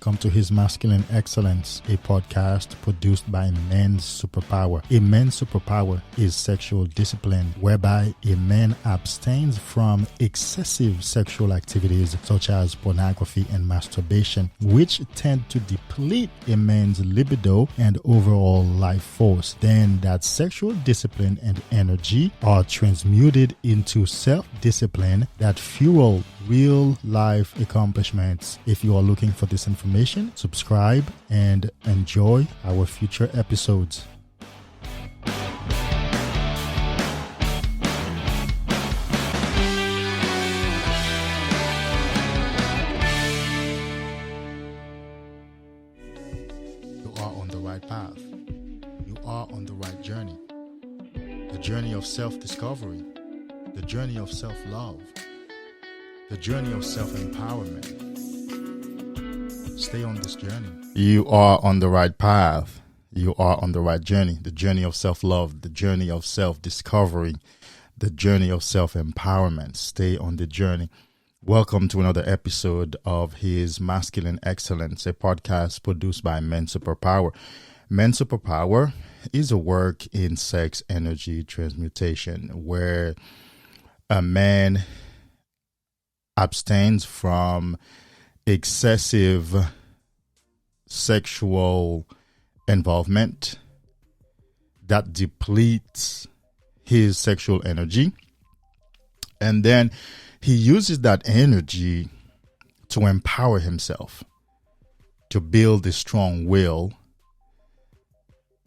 welcome to His Masculine Excellence, a podcast produced by Men's Superpower. A men's superpower is sexual discipline, whereby a man abstains from excessive sexual activities such as pornography and masturbation, which tend to deplete a man's libido and overall life force. Then that sexual discipline and energy are transmuted into self-discipline that fuel real life accomplishments. If you are looking for this information, subscribe and enjoy our future episodes. You are on the right path. You are on the right journey. The journey of self-discovery, the journey of self-love, the journey of self-empowerment. Stay on this journey. You are on the right path. You are on the right journey. The journey of self-love, the journey of self-discovery, the journey of self-empowerment. Stay on the journey. Welcome to another episode of His Masculine Excellence, a podcast produced by Men's Superpower. Men's Superpower is a work in sex energy transmutation where a man abstains from excessive sexual involvement that depletes his sexual energy, and then he uses that energy to empower himself, to build a strong will,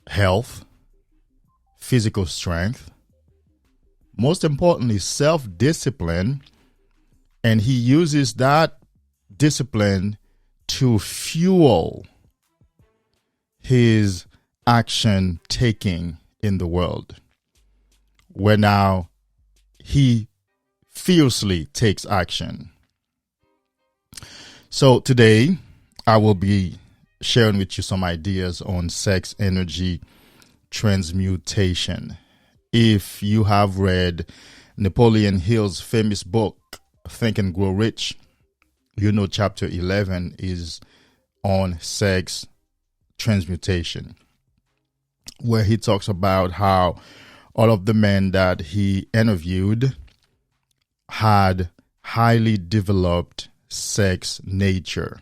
health, physical strength, most importantly, self-discipline. And he uses that discipline to fuel his action taking in the world, where now he fiercely takes action. So today I will be sharing with you some ideas on sex energy transmutation. If you have read Napoleon Hill's famous book, Think and Grow Rich, you know chapter 11 is on sex transmutation, where he talks about how all of the men that he interviewed had highly developed sex nature.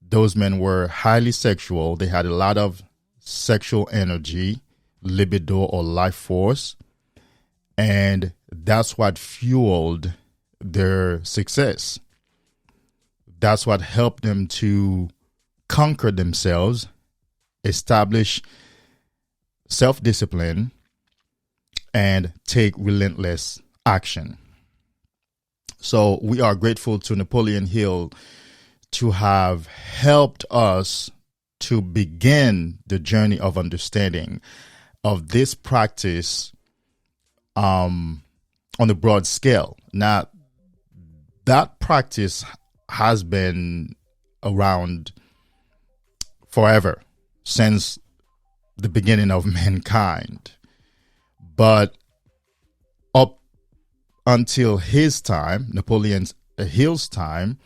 Those men were highly sexual. They had a lot of sexual energy, libido or life force, and that's what fueled their success. That's what helped them to conquer themselves, establish self-discipline, and take relentless action. So we are grateful to Napoleon Hill to have helped us to begin the journey of understanding of this practice on a broad scale. Now, that practice has been around forever, since the beginning of mankind. But up until his time, Napoleon Hill's time,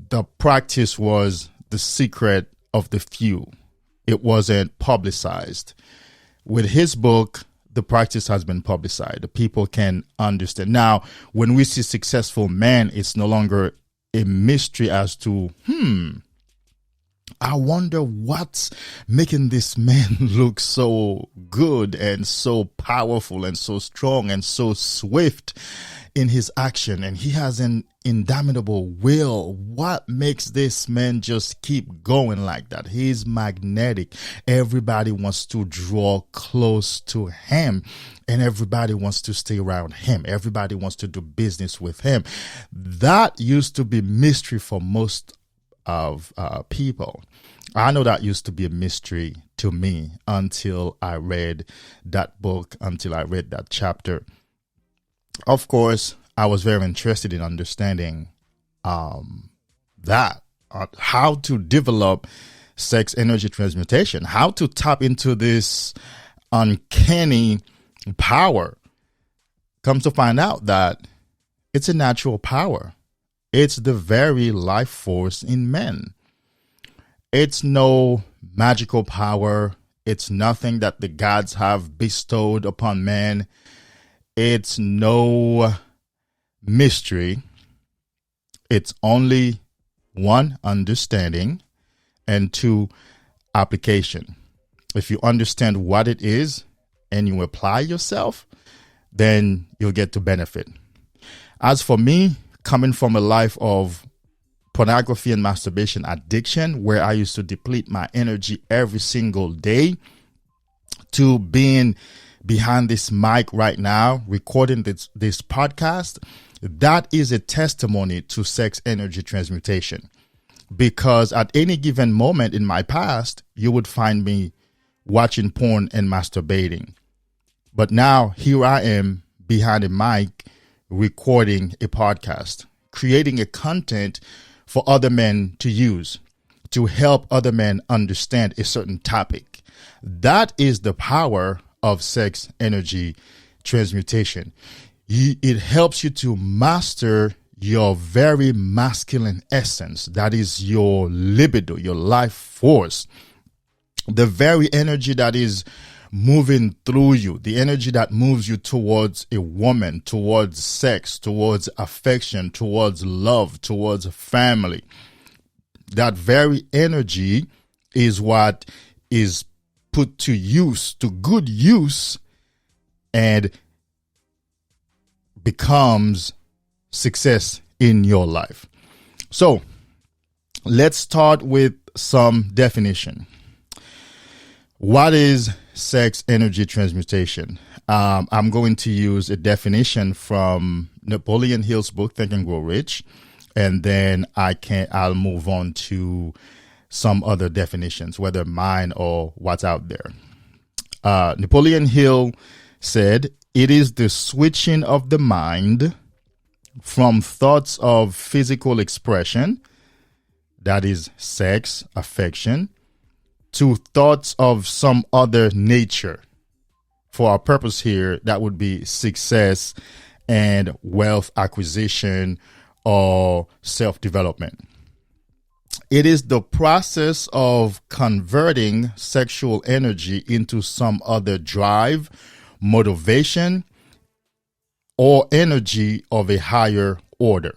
the practice was the secret of the few. It wasn't publicized. With his book, the practice has been publicized. The people can understand. Now, when we see successful men, it's no longer a mystery as to, I wonder what's making this man look so good and so powerful and so strong and so swift in his action. And he has an indomitable will. What makes this man just keep going like that? He's magnetic. Everybody wants to draw close to him, and everybody wants to stay around him. Everybody wants to do business with him. That used to be mystery for most of people. I know that used to be a mystery to me until I read that book, until I read that chapter. Of course, I was very interested in understanding that, how to develop sex energy transmutation, how to tap into this uncanny power. Comes to find out that it's a natural power. It's the very life force in men. It's no magical power. It's nothing that the gods have bestowed upon man. It's no mystery. It's only one, understanding, and two, application. If you understand what it is and you apply yourself, then you'll get to benefit. As for me, coming from a life of pornography and masturbation addiction, where I used to deplete my energy every single day, to being behind this mic right now, recording this podcast, that is a testimony to sex energy transmutation. Because at any given moment in my past, you would find me watching porn and masturbating. But now here I am behind a mic recording a podcast, creating a content for other men to use, to help other men understand a certain topic. That is the power of sex energy transmutation. It helps you to master your very masculine essence. That is your libido, your life force. The very energy that is moving through you, the energy that moves you towards a woman, towards sex, towards affection, towards love, towards family. That very energy is what is put to use, to good use, and becomes success in your life. So let's start with some definition. What is sex energy transmutation? I'm going to use a definition from Napoleon Hill's book, Think and Grow Rich, and then I'll move on to some other definitions, whether mine or what's out there. Napoleon Hill said, "It is the switching of the mind from thoughts of physical expression, that is sex, affection, to thoughts of some other nature." For our purpose here, that would be success and wealth acquisition or self-development. It is the process of converting sexual energy into some other drive, motivation, or energy of a higher order.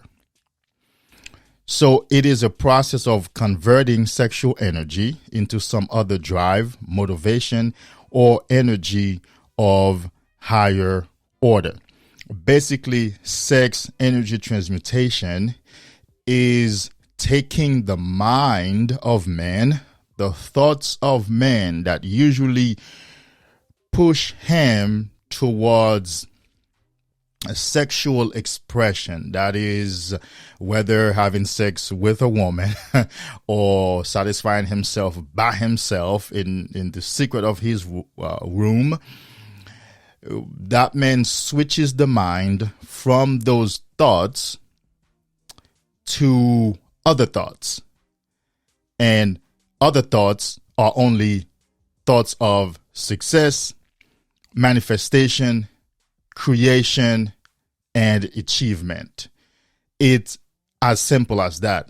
So it is a process of converting sexual energy into some other drive, motivation, or energy of higher order. Basically, sex energy transmutation is taking the mind of man, the thoughts of man that usually push him towards a sexual expression, that is whether having sex with a woman or satisfying himself by himself in the secret of his room. That man switches the mind from those thoughts to other thoughts, and other thoughts are only thoughts of success, manifestation, creation, and achievement. It's as simple as that.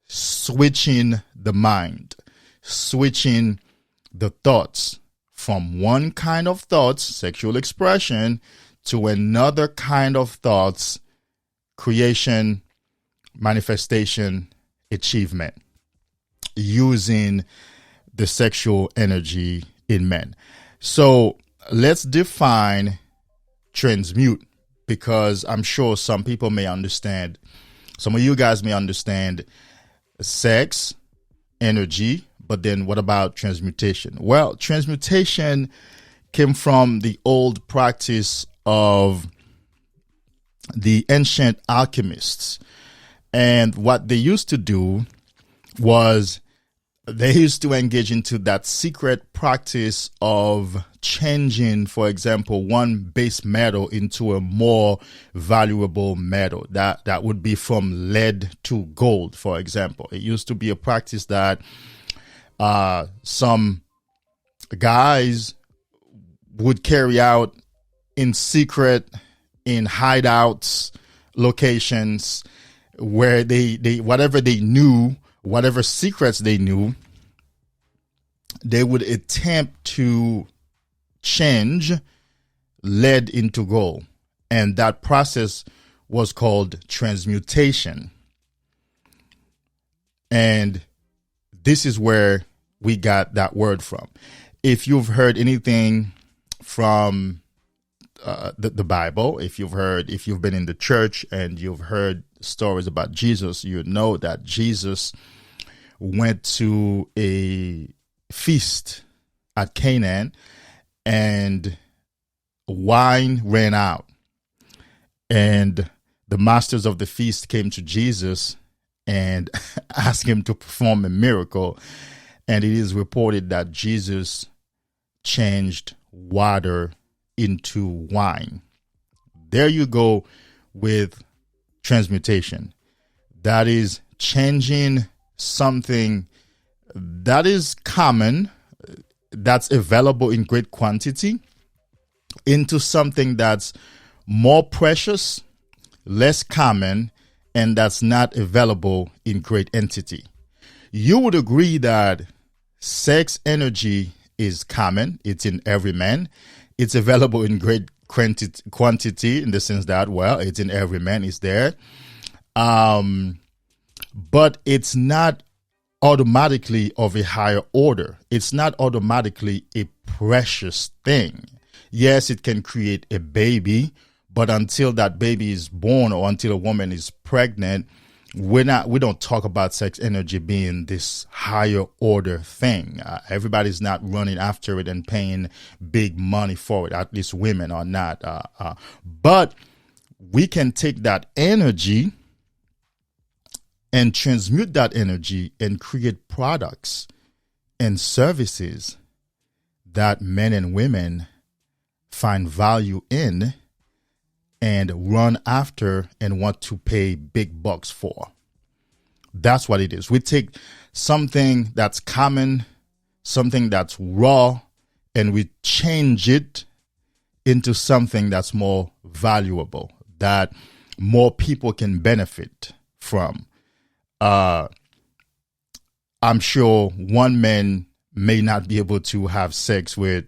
Switching the mind, switching the thoughts from one kind of thoughts, sexual expression, to another kind of thoughts, creation, manifestation, achievement, using the sexual energy in men. So let's define transmute, because I'm sure some people may understand, some of you guys may understand sex, energy, but then what about transmutation? Well, transmutation came from the old practice of the ancient alchemists. And what they used to do was they used to engage into that secret practice of changing, for example, one base metal into a more valuable metal. That would be from lead to gold, for example. It used to be a practice that some guys would carry out in secret, in hideouts, locations, where they whatever they knew, whatever secrets they knew, they would attempt to change lead into gold. And that process was called transmutation. And this is where we got that word from. If you've heard anything from the Bible, if you've been in the church and you've heard stories about Jesus, you know that Jesus went to a feast at Canaan and wine ran out. And the masters of the feast came to Jesus and asked him to perform a miracle. And it is reported that Jesus changed water into wine. There you go with transmutation. That is changing something that is common, that's available in great quantity, into something that's more precious, less common, and that's not available in great entity. You would agree that sex energy is common. It's in every man. It's available in great quantity in the sense that, well, it's in every man. It's there. But it's not automatically of a higher order. It's not automatically a precious thing. Yes, it can create a baby, but until that baby is born or until a woman is pregnant, we don't talk about sex energy being this higher order thing. Everybody's not running after it and paying big money for it. At least women are not. But we can take that energy and transmute that energy and create products and services that men and women find value in and run after and want to pay big bucks for. That's what it is. We take something that's common, something that's raw, and we change it into something that's more valuable, that more people can benefit from. I'm sure one man may not be able to have sex with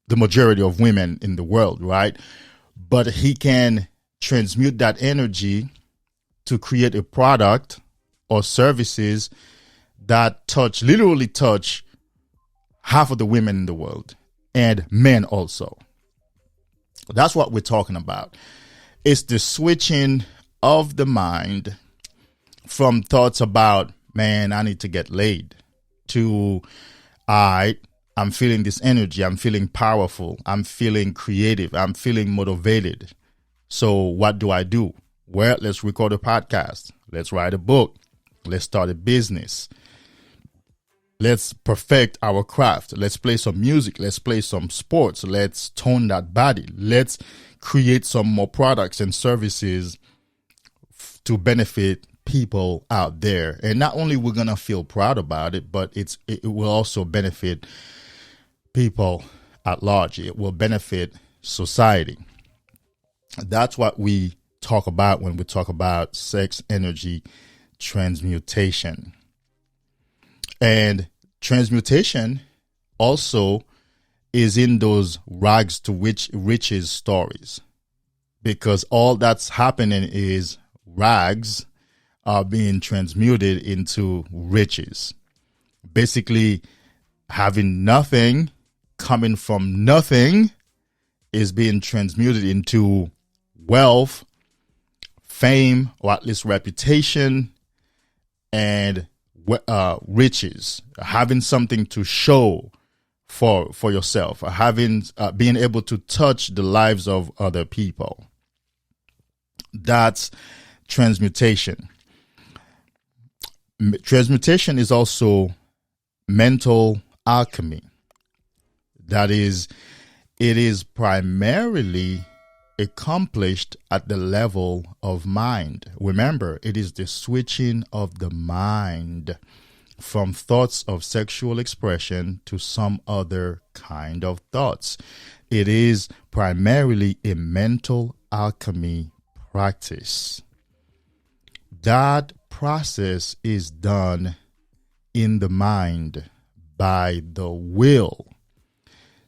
the majority of women in the world, right? But he can transmute that energy to create a product or services that literally touch half of the women in the world and men also. That's what we're talking about. It's the switching of the mind from thoughts about, man, I need to get laid, to, I'm feeling this energy. I'm feeling powerful. I'm feeling creative. I'm feeling motivated. So what do I do? Well, let's record a podcast. Let's write a book. Let's start a business. Let's perfect our craft. Let's play some music. Let's play some sports. Let's tone that body. Let's create some more products and services to benefit people out there. And not only we're going to feel proud about it, but it will also benefit people at large. It will benefit society. That's what we talk about when we talk about sex energy transmutation. And transmutation also is in those rags to riches stories, because all that's happening is rags are being transmuted into riches. Basically, having nothing, coming from nothing, is being transmuted into wealth, fame, or at least reputation, and riches. Having something to show for yourself, being able to touch the lives of other people. That's transmutation. Transmutation is also mental alchemy. That is, it is primarily accomplished at the level of mind. Remember, it is the switching of the mind from thoughts of sexual expression to some other kind of thoughts. It is primarily a mental alchemy practice. that process is done in the mind by the will.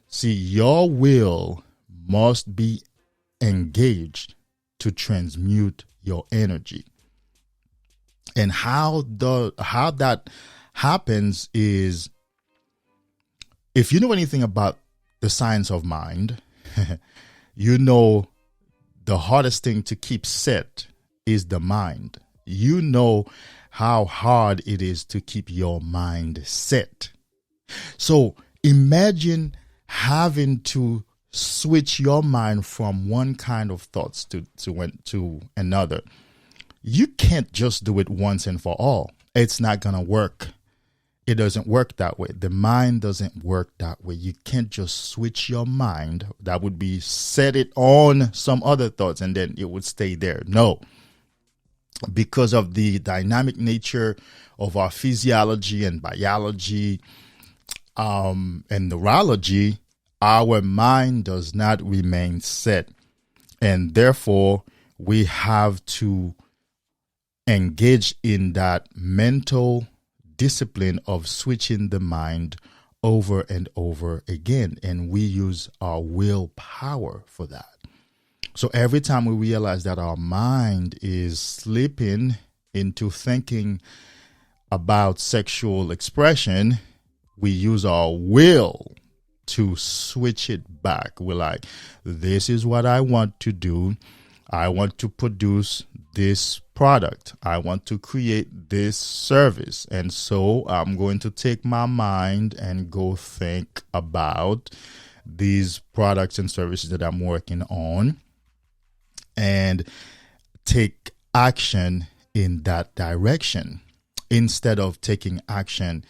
See, your will must be engaged to transmute your energy. And how that happens is, if you know anything about the science of mind, you know the hardest thing to keep set is the mind. You know how hard it is to keep your mind set. So imagine having to switch your mind from one kind of thoughts to another. You can't just do it once and for all. It's not going to work. It doesn't work that way. The mind doesn't work that way. You can't just switch your mind. That would be set it on some other thoughts and then it would stay there. No. Because of the dynamic nature of our physiology and biology and neurology, our mind does not remain set. And therefore, we have to engage in that mental discipline of switching the mind over and over again. And we use our willpower for that. So every time we realize that our mind is slipping into thinking about sexual expression, we use our will to switch it back. We're like, this is what I want to do. I want to produce this product. I want to create this service. And so I'm going to take my mind and go think about these products and services that I'm working on and take action in that direction instead of taking action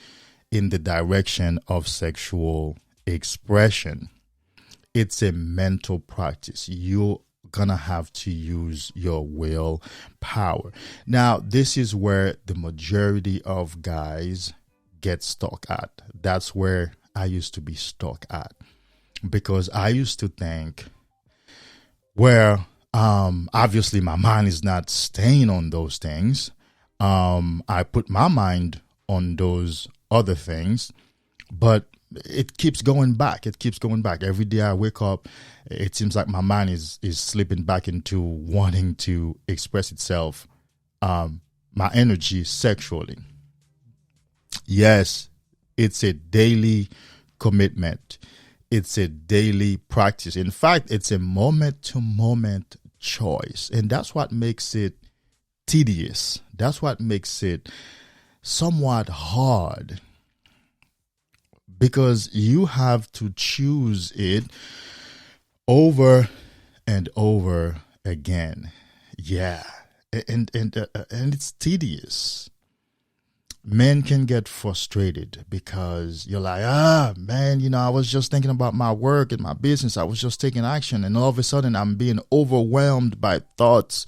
in the direction of sexual expression. It's a mental practice. You're gonna have to use your willpower. Now, this is where the majority of guys get stuck at. That's where I used to be stuck at, because I used to think, well, obviously my mind is not staying on those things. I put my mind on those other things, but it keeps going back. It keeps going back. Every day I wake up, it seems like my mind is slipping back into wanting to express itself, my energy sexually. Yes, it's a daily commitment. It's a daily practice. In fact, it's a moment-to-moment choice. And that's what makes it tedious. That's what makes it somewhat hard, because you have to choose it over and over again. Yeah. And it's tedious. Men can get frustrated because you're like, man, I was just thinking about my work and my business. I was just taking action. And all of a sudden I'm being overwhelmed by thoughts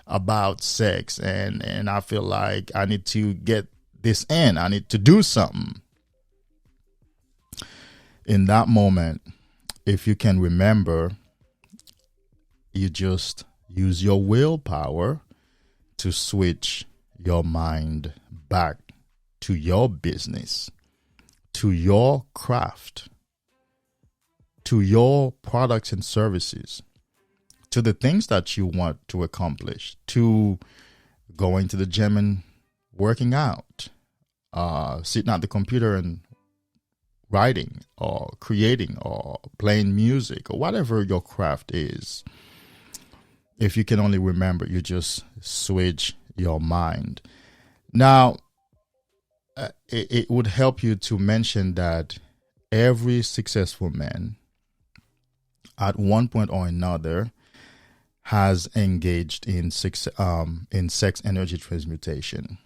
about sex. And I feel like I need to get this in. I need to do something. In that moment, if you can remember, you just use your willpower to switch your mind back to your business, to your craft, to your products and services, to the things that you want to accomplish, to going to the gym and working out, sitting at the computer and writing or creating or playing music or whatever your craft is. If you can only remember, you just switch your mind. Now, it would help you to mention that every successful man at one point or another has engaged in sex energy transmutation.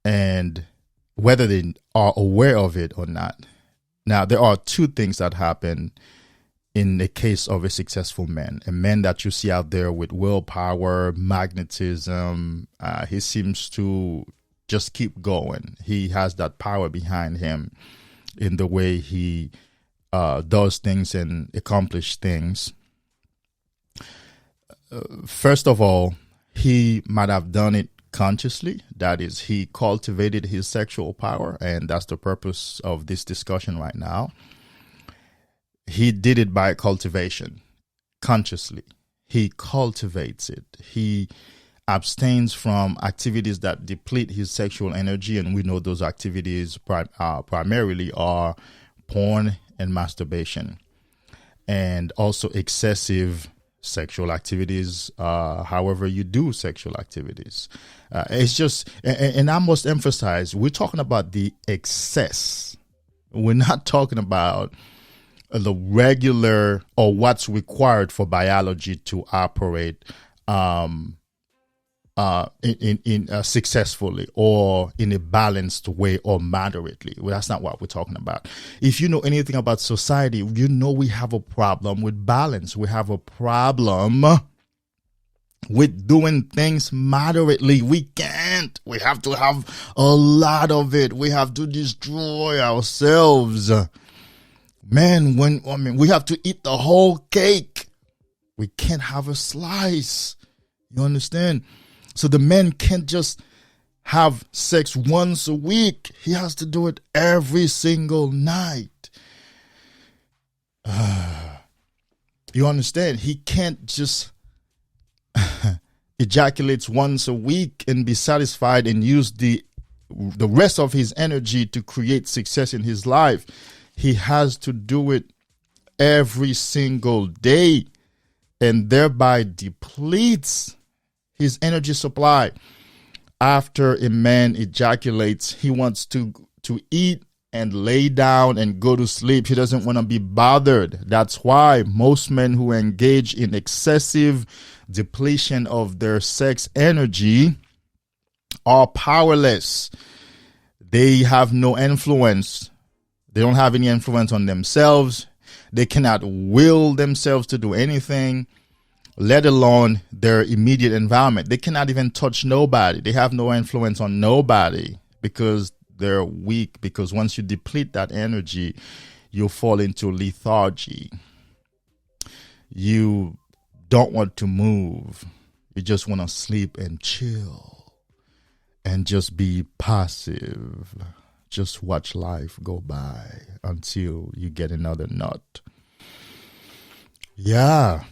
And whether they are aware of it or not. Now, there are two things that happen in the case of a successful man. A man that you see out there with willpower, magnetism, he seems to just keep going. He has that power behind him in the way he does things and accomplish things. First of all, He might have done it consciously. That is, he cultivated his sexual power, and that's the purpose of this discussion right now. He did it by cultivation, consciously. He cultivates it. He abstains from activities that deplete his sexual energy, and we know those activities primarily are porn and masturbation, and also excessive sexual activities, however you do sexual activities. It's just, and I must emphasize, we're talking about the excess. We're not talking about the regular or what's required for biology to operate successfully or in a balanced way or moderately. Well, that's not what we're talking about. If you know anything about society, you know we have a problem with balance. We have a problem with doing things moderately. We can't. We have to have a lot of it. We have to destroy ourselves. Man, we have to eat the whole cake. We can't have a slice. You understand? So the man can't just have sex once a week. He has to do it every single night. You understand? He can't just ejaculate once a week and be satisfied and use the rest of his energy to create success in his life. He has to do it every single day and thereby depletes his energy supply. After a man ejaculates, he wants to eat and lay down and go to sleep. He doesn't want to be bothered. That's why most men who engage in excessive depletion of their sex energy are powerless. They have no influence. They don't have any influence on themselves. They cannot will themselves to do anything, let alone their immediate environment. They cannot even touch nobody. They have no influence on nobody because they're weak. Because once you deplete that energy, you fall into lethargy. You don't want to move. You just want to sleep and chill and just be passive. Just watch life go by until you get another nut. Yeah.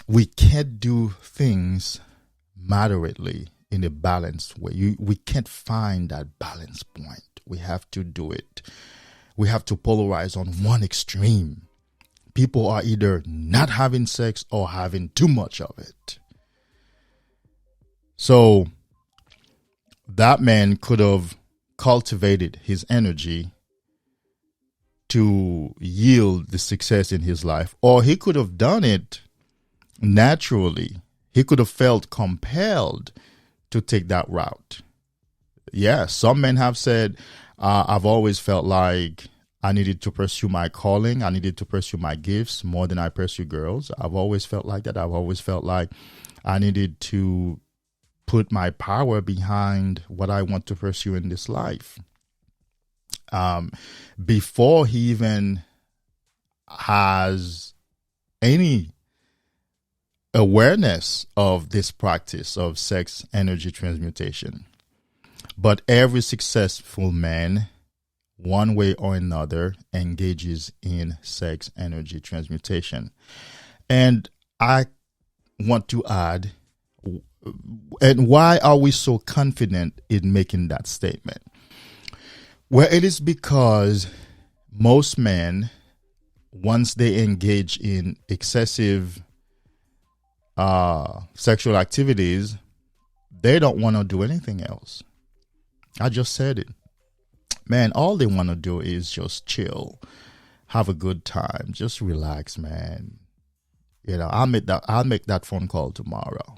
We can't do things moderately in a balanced way. We can't find that balance point. We have to do it. We have to polarize on one extreme. People are either not having sex or having too much of it. So that man could have cultivated his energy to yield the success in his life, or he could have done it naturally. He could have felt compelled to take that route. Yeah, some men have said, I've always felt like I needed to pursue my calling. I needed to pursue my gifts more than I pursue girls. I've always felt like that. I've always felt like I needed to put my power behind what I want to pursue in this life. Before he even has any awareness of this practice of sex energy transmutation. But every successful man, one way or another, engages in sex energy transmutation. And I want to add, and why are we so confident in making that statement? Well, it is because most men, once they engage in excessive sexual activities, they don't want to do anything else. I just said it. Man, all they want to do is just chill, have a good time, just relax, man. You know, I'll make that phone call tomorrow.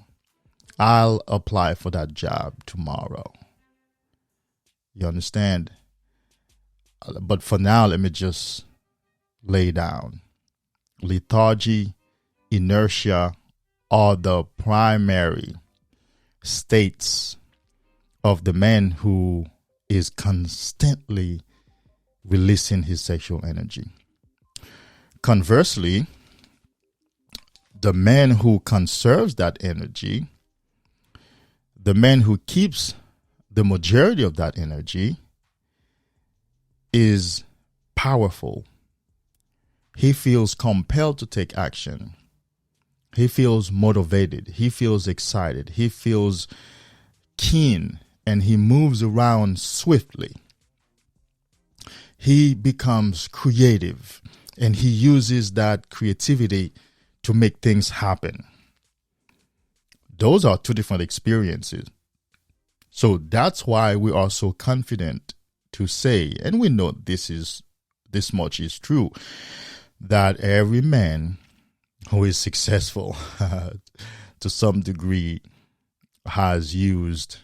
I'll apply for that job tomorrow. You understand? But for now, let me just lay down. Lethargy, inertia are the primary states of the man who is constantly releasing his sexual energy. Conversely, the man who conserves that energy the man who keeps the majority of that energy is powerful. He feels compelled to take action. He feels motivated. He feels excited. He feels keen, and he moves around swiftly. He becomes creative, and he uses that creativity to make things happen. Those are two different experiences. So that's why we are so confident to say, and we know this much is true, that every man who is successful to some degree has used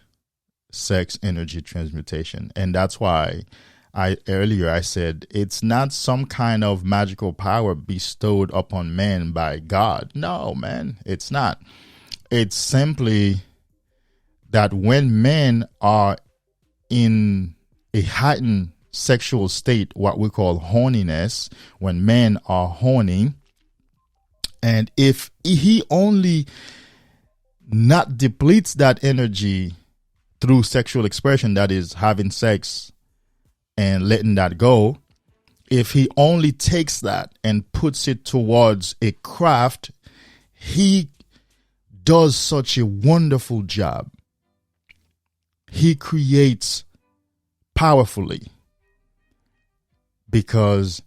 sex energy transmutation. And that's why earlier I said it's not some kind of magical power bestowed upon men by God. No, man, it's not. It's simply that when men are in a heightened sexual state, what we call horniness, when men are horny, and if he only not depletes that energy through sexual expression, that is having sex and letting that go, if he only takes that and puts it towards a craft, he does such a wonderful job. He creates powerfully because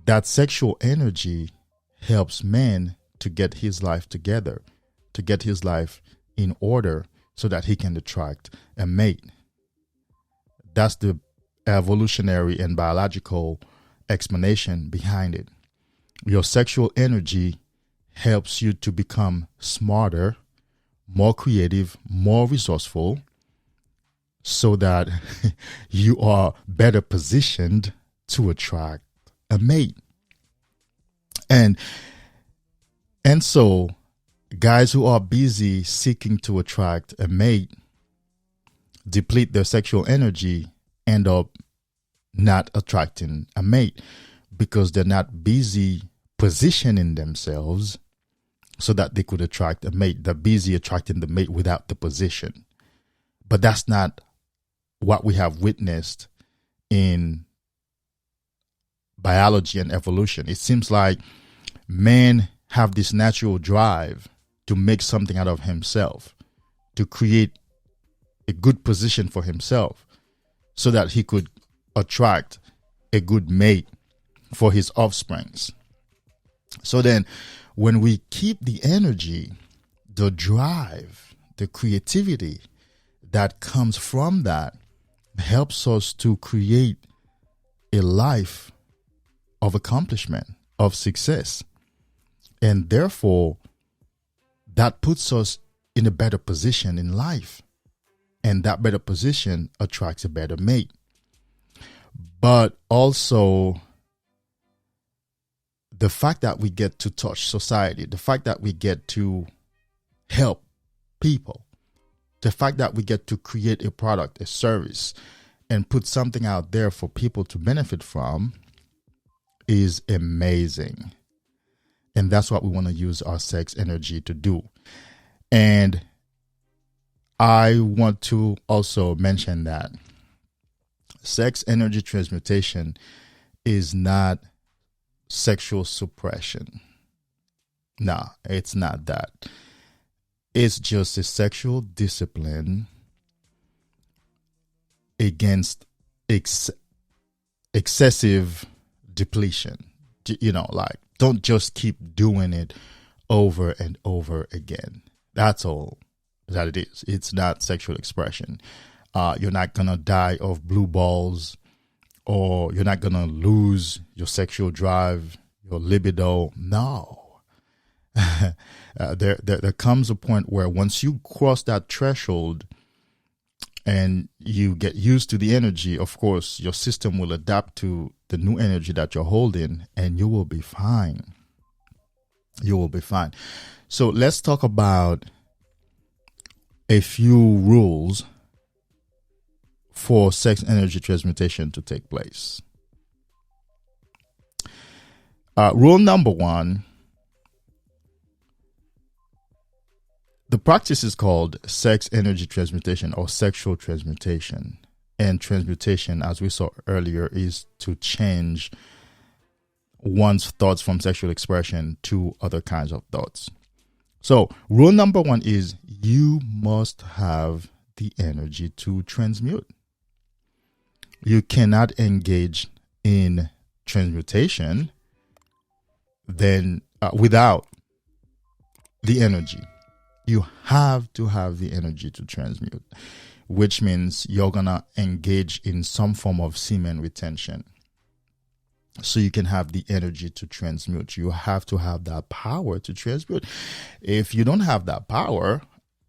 that sexual energy helps man to get his life together, to get his life in order so that he can attract a mate. That's the evolutionary and biological explanation behind it. Your sexual energy helps you to become smarter, more creative, more resourceful, so that you are better positioned to attract a mate. And so guys who are busy seeking to attract a mate deplete their sexual energy, end up not attracting a mate because they're not busy positioning themselves so that they could attract a mate. They're busy attracting the mate without the position. But that's not what we have witnessed in biology and evolution. It seems like men have this natural drive to make something out of himself, to create a good position for himself so that he could attract a good mate for his offsprings. So then when we keep the energy, the drive, the creativity that comes from that helps us to create a life of accomplishment, of success. And therefore, that puts us in a better position in life. And that better position attracts a better mate. But also, the fact that we get to touch society, the fact that we get to help people, the fact that we get to create a product, a service, and put something out there for people to benefit from is amazing. And that's what we want to use our sex energy to do. And I want to also mention that sex energy transmutation is not sexual suppression. No, it's not that. It's just a sexual discipline against excessive depletion. Like, don't just keep doing it over and over again. That's all that it is. It's not sexual expression. You're not going to die of blue balls, or you're not going to lose your sexual drive, your libido. No. There comes a point where once you cross that threshold and you get used to the energy, of course, your system will adapt to the new energy that you're holding, and you will be fine. You will be fine. So let's talk about a few rules for sex energy transmutation to take place. Rule number one: The practice is called sex energy transmutation or sexual transmutation. And transmutation, as we saw earlier, is to change one's thoughts from sexual expression to other kinds of thoughts. So rule number 1 is you must have the energy to transmute. You cannot engage in transmutation then without the energy. You have to have the energy to transmute, which means you're going to engage in some form of semen retention. So you can have the energy to transmute. You have to have that power to transmute. If you don't have that power,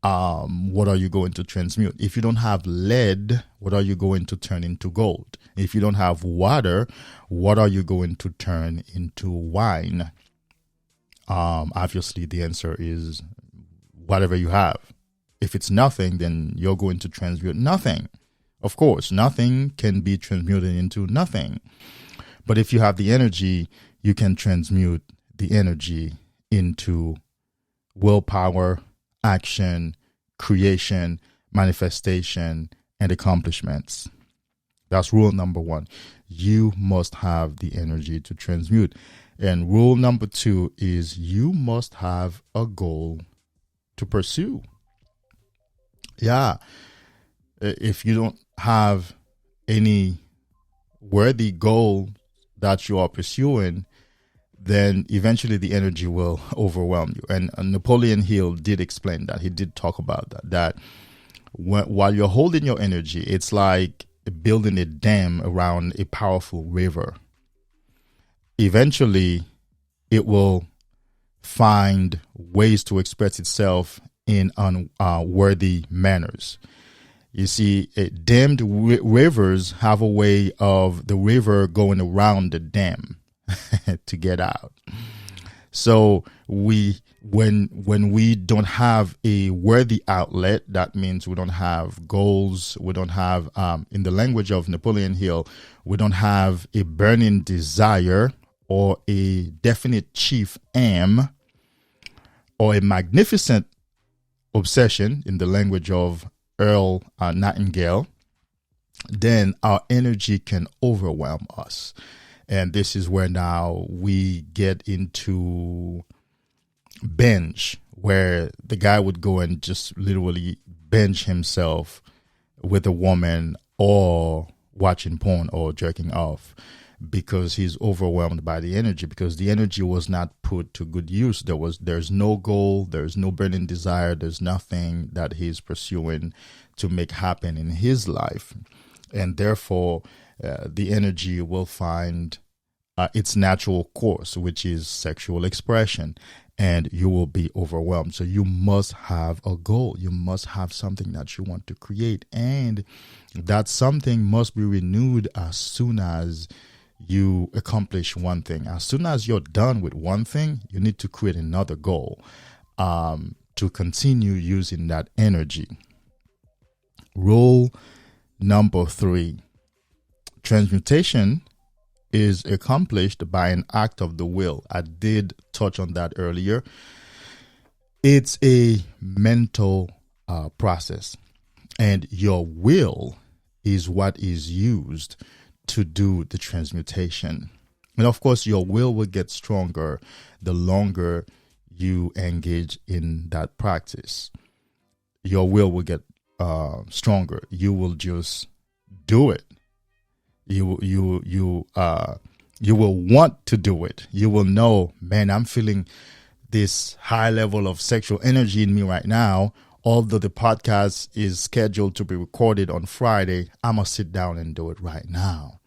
what are you going to transmute? If you don't have lead, what are you going to turn into gold? If you don't have water, what are you going to turn into wine? Obviously, the answer is whatever you have. If it's nothing, then you're going to transmute nothing. Of course, nothing can be transmuted into nothing. But if you have the energy, you can transmute the energy into willpower, action, creation, manifestation, and accomplishments. That's rule number 1. You must have the energy to transmute. And rule number 2 is you must have a goal to pursue. Yeah. If you don't have any worthy goal that you are pursuing, then eventually the energy will overwhelm you. And Napoleon Hill did explain that. He did talk about that while you're holding your energy, it's like building a dam around a powerful river. Eventually, it will find ways to express itself in unworthy manners. You see, dammed rivers have a way of the river going around the dam to get out. So when we don't have a worthy outlet, that means we don't have goals. We don't have, in the language of Napoleon Hill, we don't have a burning desire or a definite chief aim or a magnificent obsession, in the language of Earl Nightingale, then our energy can overwhelm us. And this is where now we get into binge, where the guy would go and just literally binge himself with a woman or watching porn or jerking off because he's overwhelmed by the energy, because the energy was not put to good use. There's no goal, there's no burning desire, there's nothing that he's pursuing to make happen in his life. And therefore, the energy will find its natural course, which is sexual expression, and you will be overwhelmed. So you must have a goal. You must have something that you want to create, and that something must be renewed as soon as you accomplish one thing. As soon as you're done with one thing, you need to create another goal to continue using that energy. Rule number 3. Transmutation is accomplished by an act of the will. I did touch on that earlier. It's a mental process, and your will is what is used to do the transmutation. And of course, your will get stronger the longer you engage in that practice. Your will get stronger. You will just do it. You will want to do it. You will know, man, I'm feeling this high level of sexual energy in me right now. Although the podcast is scheduled to be recorded on Friday, I'm going to sit down and do it right now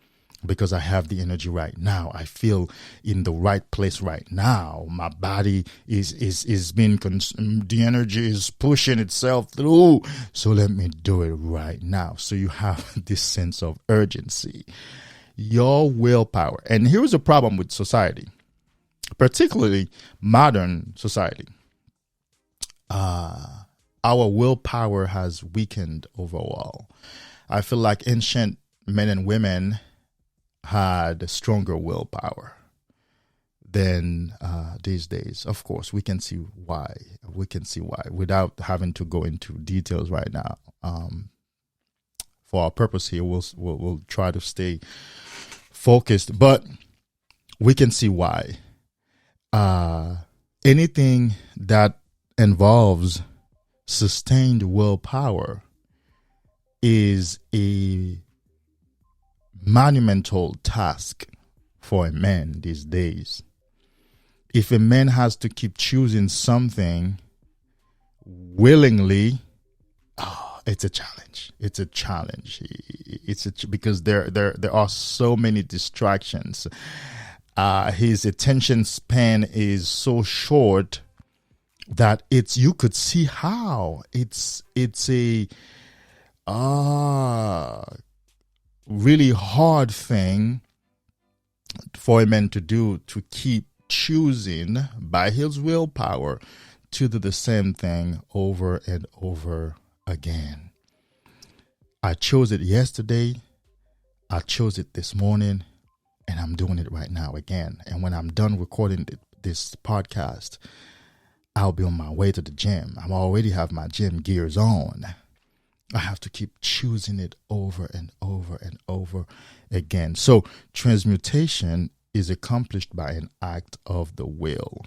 because I have the energy right now. I feel in the right place right now. My body is being the energy is pushing itself through. So let me do it right now. So you have this sense of urgency. Your willpower. And here's a problem with society, particularly modern society. Our willpower has weakened overall. I feel like ancient men and women had stronger willpower. than these days. Of course, we can see why. We can see why without having to go into details right now. For our purpose here, we'll try to stay focused, but we can see why. Anything that involves sustained willpower is a monumental task for a man these days. If a man has to keep choosing something willingly, it's a challenge. It's a challenge. Because there are so many distractions. His attention span is so short that you could see how it's a really hard thing for a man to do, to keep choosing by his willpower to do the same thing over and over again. I chose it yesterday, I chose it this morning, and I'm doing it right now again. And when I'm done recording this podcast, I'll be on my way to the gym. I already have my gym gears on. I have to keep choosing it over and over and over again. So transmutation is accomplished by an act of the will.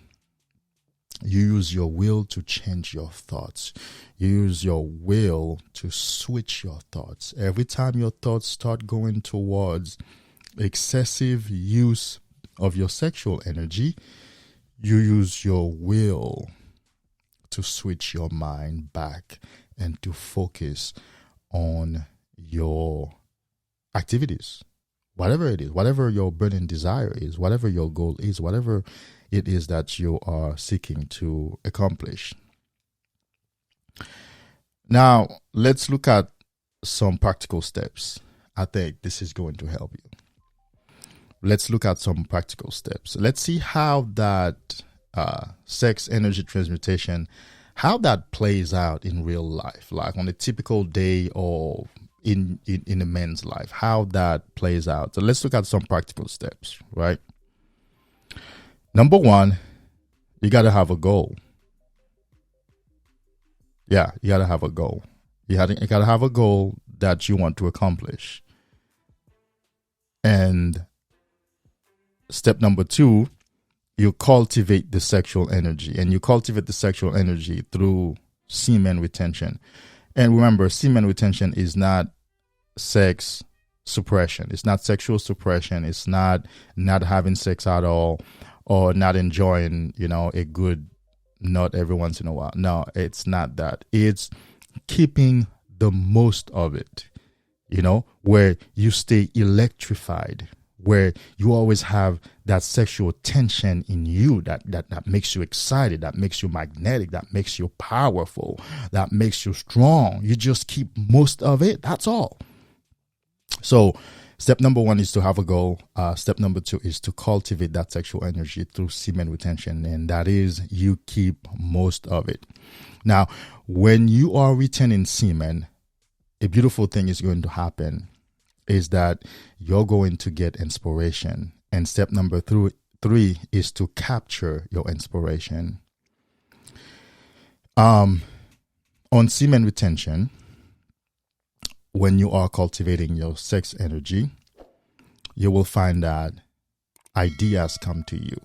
You use your will to change your thoughts. You use your will to switch your thoughts. Every time your thoughts start going towards excessive use of your sexual energy, you use your will to switch your mind back and to focus on your activities, whatever it is, whatever your burning desire is, whatever your goal is, whatever it is that you are seeking to accomplish. Now, let's look at some practical steps. I think this is going to help you. Let's look at some practical steps. Let's see how that sex energy transmutation, how that plays out in real life, like on a typical day or in a man's life, how that plays out. So let's look at some practical steps, right? Number one, you got to have a goal. Yeah, you got to have a goal. You got to have a goal that you want to accomplish. And step number two, you cultivate the sexual energy. And you cultivate the sexual energy through semen retention. And remember, semen retention is not sex suppression. It's not sexual suppression. It's not having sex at all or not enjoying, a good nut every once in a while. No, it's not that. It's keeping the most of it, where you stay electrified, where you always have that sexual tension in you that makes you excited, that makes you magnetic, that makes you powerful, that makes you strong. You just keep most of it. That's all. So step number one is to have a goal. Step number two is to cultivate that sexual energy through semen retention. And that is, you keep most of it. Now, when you are retaining semen, a beautiful thing is going to happen is that you're going to get inspiration. And step number three is to capture your inspiration. On semen retention, when you are cultivating your sex energy, you will find that ideas come to you.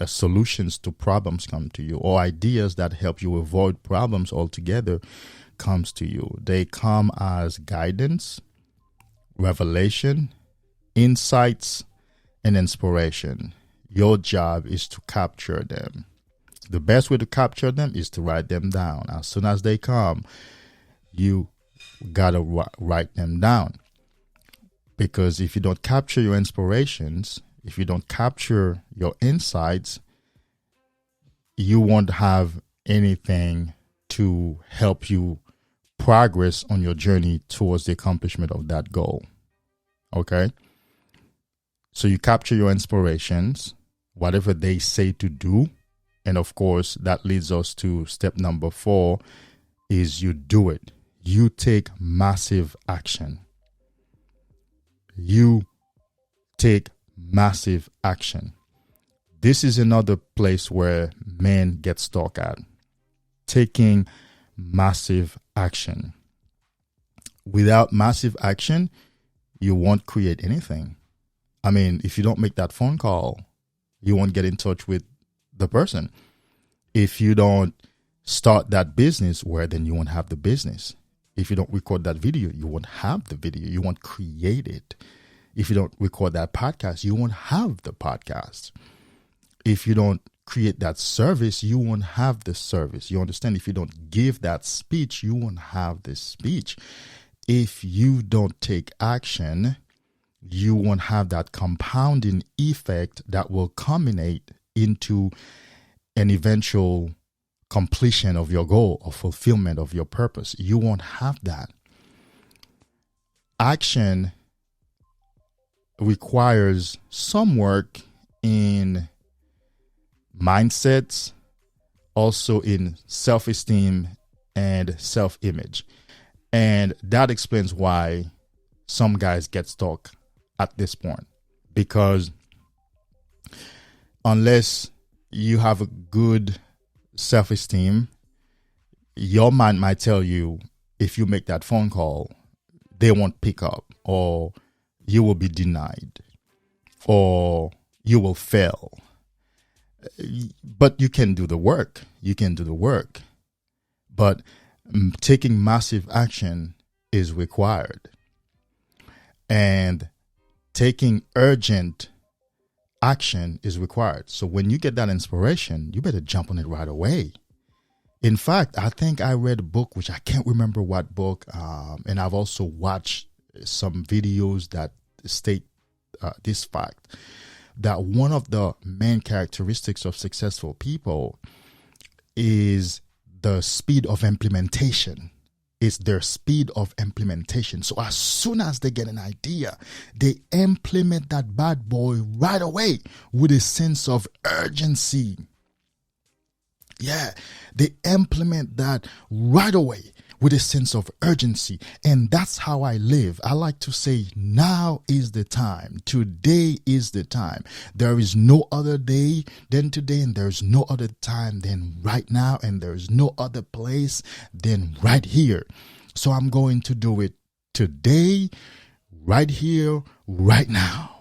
Solutions to problems come to you, or ideas that help you avoid problems altogether comes to you. They come as guidance, revelation, insights, and inspiration. Your job is to capture them. The best way to capture them is to write them down. As soon as they come, you gotta write them down. Because if you don't capture your inspirations, if you don't capture your insights, you won't have anything to help you progress on your journey towards the accomplishment of that goal. Okay? So you capture your inspirations, whatever they say to do. And of course, that leads us to step number 4 is you do it. You take massive action. You take massive action. This is another place where men get stuck at. Taking massive action. Without massive action, you won't create anything. I mean, if you don't make that phone call, you won't get in touch with the person. If you don't start that business, where then you won't have the business. If you don't record that video, you won't have the video. You won't create it. If you don't record that podcast, you won't have the podcast. If you don't create that service, you won't have the service. You understand? If you don't give that speech, you won't have the speech. If you don't take action, you won't have that compounding effect that will culminate into an eventual completion of your goal or fulfillment of your purpose. You won't have that. Action requires some work in mindsets, also in self-esteem and self-image. And that explains why some guys get stuck at this point. Because unless you have a good self-esteem, your mind might tell you, if you make that phone call, they won't pick up, or you will be denied, or you will fail. But you can do the work. You can do the work. But taking massive action is required. And taking urgent action is required. So when you get that inspiration, you better jump on it right away. In fact, I think I read a book, which I can't remember what book, and I've also watched some videos that state this fact, that one of the main characteristics of successful people is the speed of implementation. It's their speed of implementation. So as soon as they get an idea, they implement that bad boy right away with a sense of urgency. Yeah, they implement that right away with a sense of urgency. And that's how I live. I like to say, now is the time. Today is the time. There is no other day than today, and there's no other time than right now, and there's no other place than right here. So I'm going to do it today, right here, right now.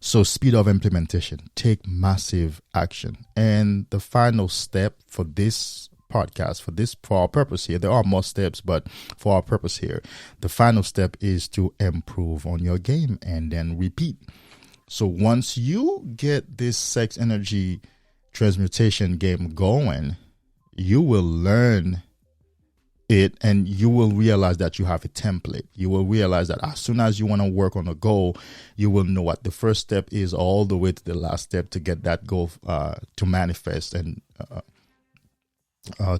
So speed of implementation, take massive action. And the final step for this podcast, for our purpose here, there are more steps, but for our purpose here, the final step is to improve on your game and then repeat. So once you get this sex energy transmutation game going, you will learn it, and you will realize that you have a template. You will realize that as soon as you want to work on a goal, you will know what the first step is all the way to the last step to get that goal to manifest and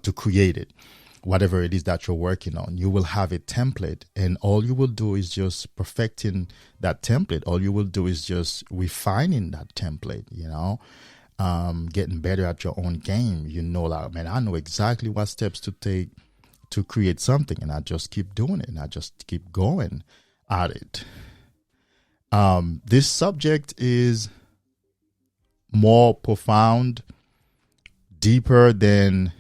to create it. Whatever it is that you're working on, you will have a template, and all you will do is just perfecting that template. All you will do is just refining that template, getting better at your own game. Like, man, I know exactly what steps to take to create something, and I just keep doing it, and I just keep going at it. This subject is more profound, deeper than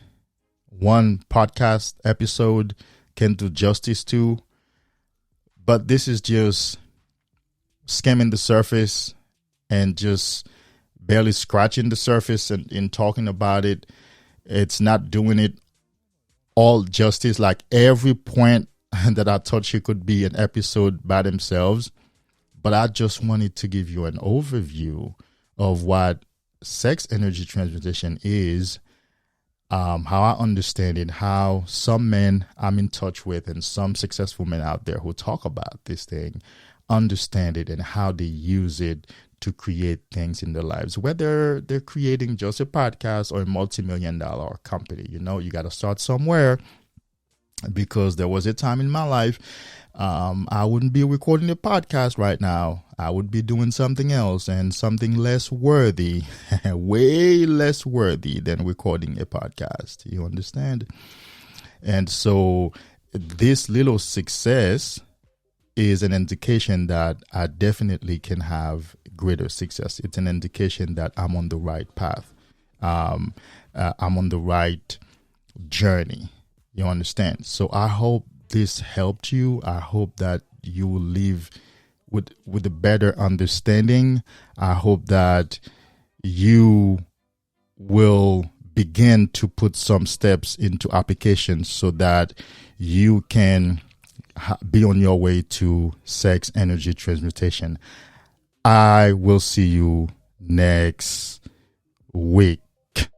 one podcast episode can do justice to, but this is just skimming the surface and just barely scratching the surface, and in talking about it, it's not doing it all justice. Like every point that I touch here could be an episode by themselves, but I just wanted to give you an overview of what sex energy transmutation is, how I understand it, how some men I'm in touch with and some successful men out there who talk about this thing understand it, and how they use it to create things in their lives, whether they're creating just a podcast or a multi-million-dollar company. You got to start somewhere, because there was a time in my life I wouldn't be recording a podcast right now. I would be doing something else, and something less worthy, way less worthy than recording a podcast. You understand? And so this little success is an indication that I definitely can have greater success. It's an indication that I'm on the right path. I'm on the right journey. You understand? So I hope this helped you. I hope that you will live with a better understanding. I hope that you will begin to put some steps into application so that you can be on your way to sex energy transmutation. I will see you next week. Thank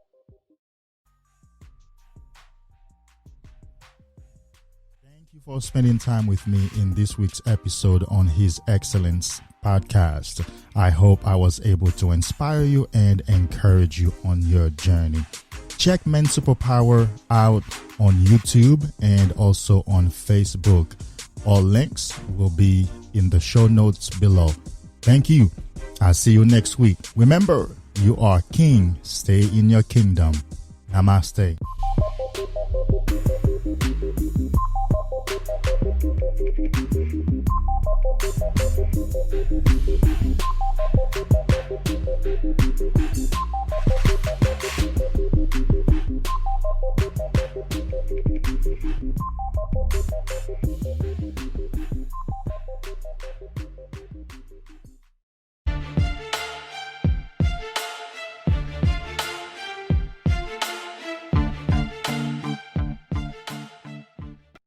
you for spending time with me in this week's episode on His Excellence podcast. I hope I was able to inspire you and encourage you on your journey. Check Men's Superpower out on YouTube and also on Facebook. All links will be in the show notes below. Thank you. I'll see you next week. Remember, you are king. Stay in your kingdom. Namaste.